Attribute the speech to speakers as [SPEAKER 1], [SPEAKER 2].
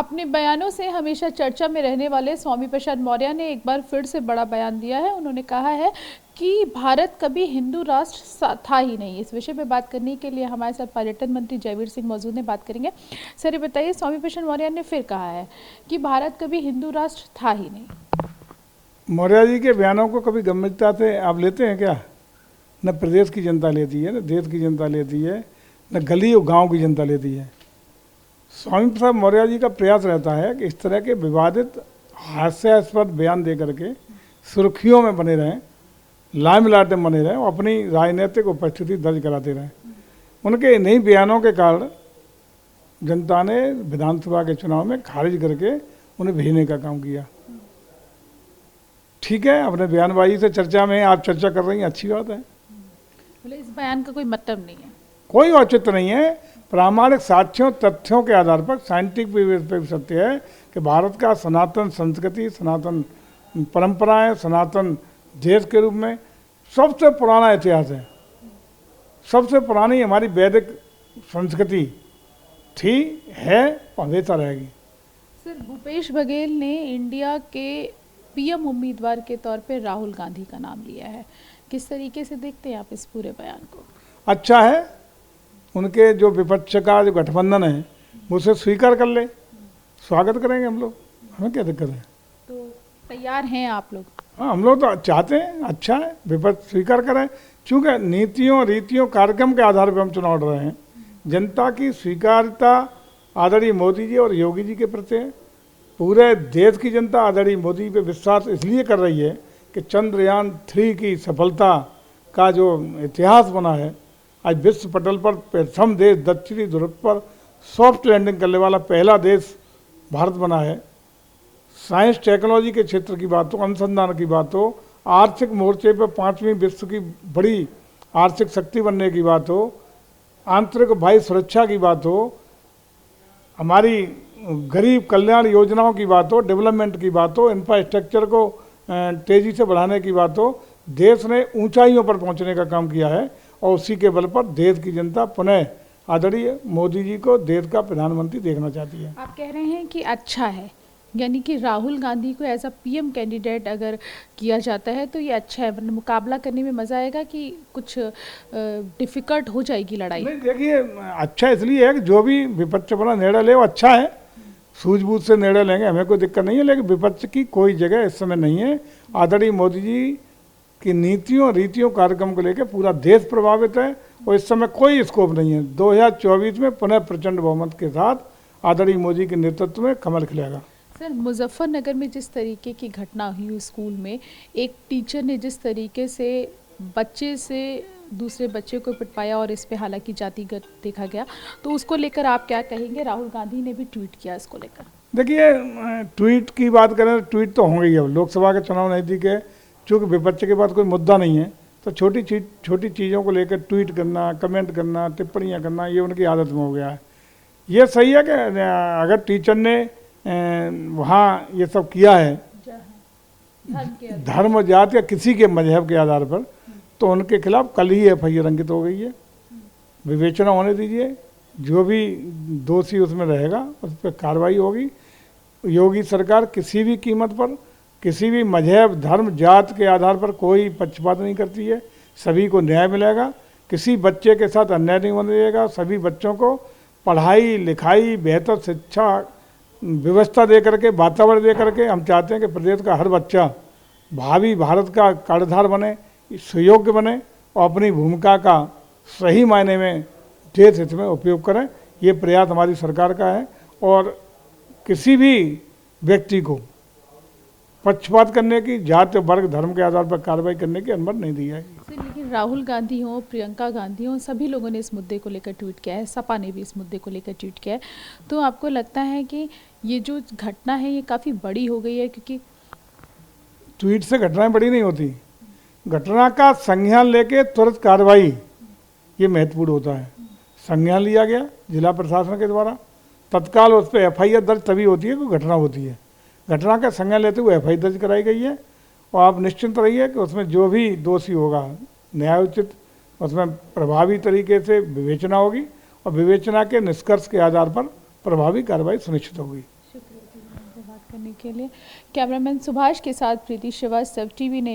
[SPEAKER 1] अपने बयानों से हमेशा चर्चा में रहने वाले स्वामी प्रसाद मौर्य ने एक बार फिर से बड़ा बयान दिया है। उन्होंने कहा है कि भारत कभी हिंदू राष्ट्र था ही नहीं। इस विषय पे बात करने के लिए हमारे साथ पर्यटन मंत्री जयवीर सिंह मौजूद हैं, बात करेंगे। सर, ये बताइए, स्वामी प्रसाद मौर्य ने फिर कहा है कि भारत कभी हिंदू राष्ट्र था ही नहीं।
[SPEAKER 2] मौर्य जी के बयानों को कभी गंभीरता से आप लेते हैं क्या? न प्रदेश की जनता लेती है, न देश की जनता लेती है, न गली और गांव की जनता लेती है। स्वामी प्रसाद मौर्य जी का प्रयास रहता है कि इस तरह के विवादित हास्यास्पद बयान दे करके सुर्खियों में बने रहें, लाइमलाइट में बने रहें और अपनी राजनीतिक उपस्थिति दर्ज कराते रहें। उनके इन्हीं बयानों के कारण जनता ने विधानसभा के चुनाव में खारिज करके उन्हें भेजने का काम किया। ठीक है, अपने बयानबाजी से चर्चा में आप चर्चा कर रही हैं, अच्छी बात है।
[SPEAKER 1] बोले इस बयान का कोई मतलब नहीं है,
[SPEAKER 2] कोई औचित्य नहीं है। प्रामाणिक साक्ष्यों तथ्यों के आधार पर साइंटिफिक बेस पे सत्य है कि भारत का सनातन संस्कृति, सनातन परंपराएं, सनातन देश के रूप में सबसे पुराना इतिहास है। सबसे पुरानी हमारी वैदिक संस्कृति थी, है और हमेशा रहेगी।
[SPEAKER 1] सर, भूपेश बघेल ने इंडिया के पीएम उम्मीदवार के तौर पे राहुल गांधी का नाम लिया है। किस तरीके से देखते हैं आप इस पूरे बयान को?
[SPEAKER 2] अच्छा है, उनके जो विपक्ष का जो गठबंधन है वो उसे स्वीकार कर ले, स्वागत करेंगे हम लोग, हमें क्या दिक्कत है।
[SPEAKER 1] तो तैयार हैं आप लोग?
[SPEAKER 2] हाँ, हम लोग तो चाहते हैं, अच्छा है, विपक्ष स्वीकार करें। चूँकि नीतियों रीतियों कार्यक्रम के आधार पर हम चुनाव लड़ रहे हैं। जनता की स्वीकार्यता आदरणीय मोदी जी और योगी जी के प्रति है। पूरे देश की जनता आदरणीय मोदी पे विश्वास इसलिए कर रही है कि चंद्रयान 3 की सफलता का जो इतिहास बना है, आज विश्व पटल पर प्रथम देश दक्षिणी ध्रुव पर सॉफ्ट लैंडिंग करने वाला पहला देश भारत बना है। साइंस टेक्नोलॉजी के क्षेत्र की बात हो, अनुसंधान की बात हो, आर्थिक मोर्चे पर 5वीं विश्व की बड़ी आर्थिक शक्ति बनने की बात हो, आंतरिक वायु सुरक्षा की बात हो, हमारी गरीब कल्याण योजनाओं की बात हो, डेवलपमेंट की बात हो, इंफ्रास्ट्रक्चर को तेज़ी से बढ़ाने की बात हो, देश ने ऊंचाइयों पर पहुंचने का काम किया है। और उसी के बल पर देश की जनता पुनः आदरणीय मोदी जी को देश का प्रधानमंत्री देखना चाहती है।
[SPEAKER 1] आप कह रहे हैं कि अच्छा है, यानी कि राहुल गांधी को एज अ पीएम कैंडिडेट अगर किया जाता है तो ये अच्छा है, वरना मुकाबला करने में मज़ा आएगा कि कुछ डिफ़िकल्ट हो जाएगी लड़ाई?
[SPEAKER 2] नहीं, देखिए, अच्छा इसलिए है कि जो भी विपक्ष वाला निर्णय ले वो अच्छा है, सूझबूझ से निर्णय लेंगे, हमें कोई दिक्कत नहीं है। लेकिन विपक्ष की कोई जगह इस समय नहीं है। आदरणीय मोदी जी की नीतियों रीतियों कार्यक्रम को लेकर पूरा देश प्रभावित है और इस समय कोई स्कोप नहीं है। 2024 में पुनः प्रचंड बहुमत के साथ आदरणीय मोदी के नेतृत्व में कमल खिलेगा।
[SPEAKER 1] सर, मुजफ्फरनगर में जिस तरीके की घटना हुई स्कूल में, एक टीचर ने जिस तरीके से बच्चे से दूसरे बच्चे को पिटवाया और इस पे हालांकि जातिगत देखा गया, तो उसको लेकर आप क्या कहेंगे? राहुल गांधी ने भी ट्वीट किया इसको लेकर।
[SPEAKER 2] देखिए, ट्वीट की बात करें तो ट्वीट तो होंगे ही। अब लोकसभा के चुनाव नज़दीक है, चूँकि विपक्ष के पास कोई मुद्दा नहीं है तो छोटी चीज़ों को लेकर ट्वीट करना, कमेंट करना, टिप्पणियाँ करना, ये उनकी आदत में हो गया है। ये सही है कि अगर टीचर ने वहाँ ये सब किया है धर्म जाति या किसी के मजहब के आधार पर, तो उनके खिलाफ कल ही FIR अंकित हो गई है। विवेचना होने दीजिए, जो भी दोषी उसमें रहेगा उस पर कार्रवाई होगी। योगी सरकार किसी भी कीमत पर किसी भी मजहब धर्म जात के आधार पर कोई पक्षपात नहीं करती है। सभी को न्याय मिलेगा, किसी बच्चे के साथ अन्याय नहीं होने देगा। सभी बच्चों को पढ़ाई लिखाई बेहतर शिक्षा व्यवस्था दे करके, वातावरण दे करके हम चाहते हैं कि प्रदेश का हर बच्चा भावी भारत का कर्णधार बने, सुयोग्य बने और अपनी भूमिका का सही मायने में देश हित में उपयोग करें। ये प्रयास हमारी सरकार का है और किसी भी व्यक्ति को पक्षपात करने की, जाति वर्ग धर्म के आधार पर कार्रवाई करने की अनुमति नहीं दी जाएगी।
[SPEAKER 1] लेकिन राहुल गांधी हो, प्रियंका गांधी हो, सभी लोगों ने इस मुद्दे को लेकर ट्वीट किया है, सपा ने भी इस मुद्दे को लेकर ट्वीट किया है। तो आपको लगता है कि ये जो घटना है ये काफ़ी बड़ी हो गई है? क्योंकि
[SPEAKER 2] ट्वीट से घटनाएं बड़ी नहीं होती, घटना का संज्ञान लेके तुरंत कार्रवाई ये महत्वपूर्ण होता है। संज्ञान लिया गया जिला प्रशासन के द्वारा, तत्काल उस पर FIR दर्ज तभी होती है कोई घटना होती है। घटना का संज्ञान लेते हुए FIR दर्ज कराई गई है और आप निश्चिंत रहिए कि उसमें जो भी दोषी होगा न्यायोचित उसमें प्रभावी तरीके से विवेचना होगी और विवेचना के निष्कर्ष के आधार पर प्रभावी कार्रवाई सुनिश्चित होगी।
[SPEAKER 1] बात करने के लिए। कैमरामैन सुभाष के साथ प्रीति श्रीवास्तव, टीवी9।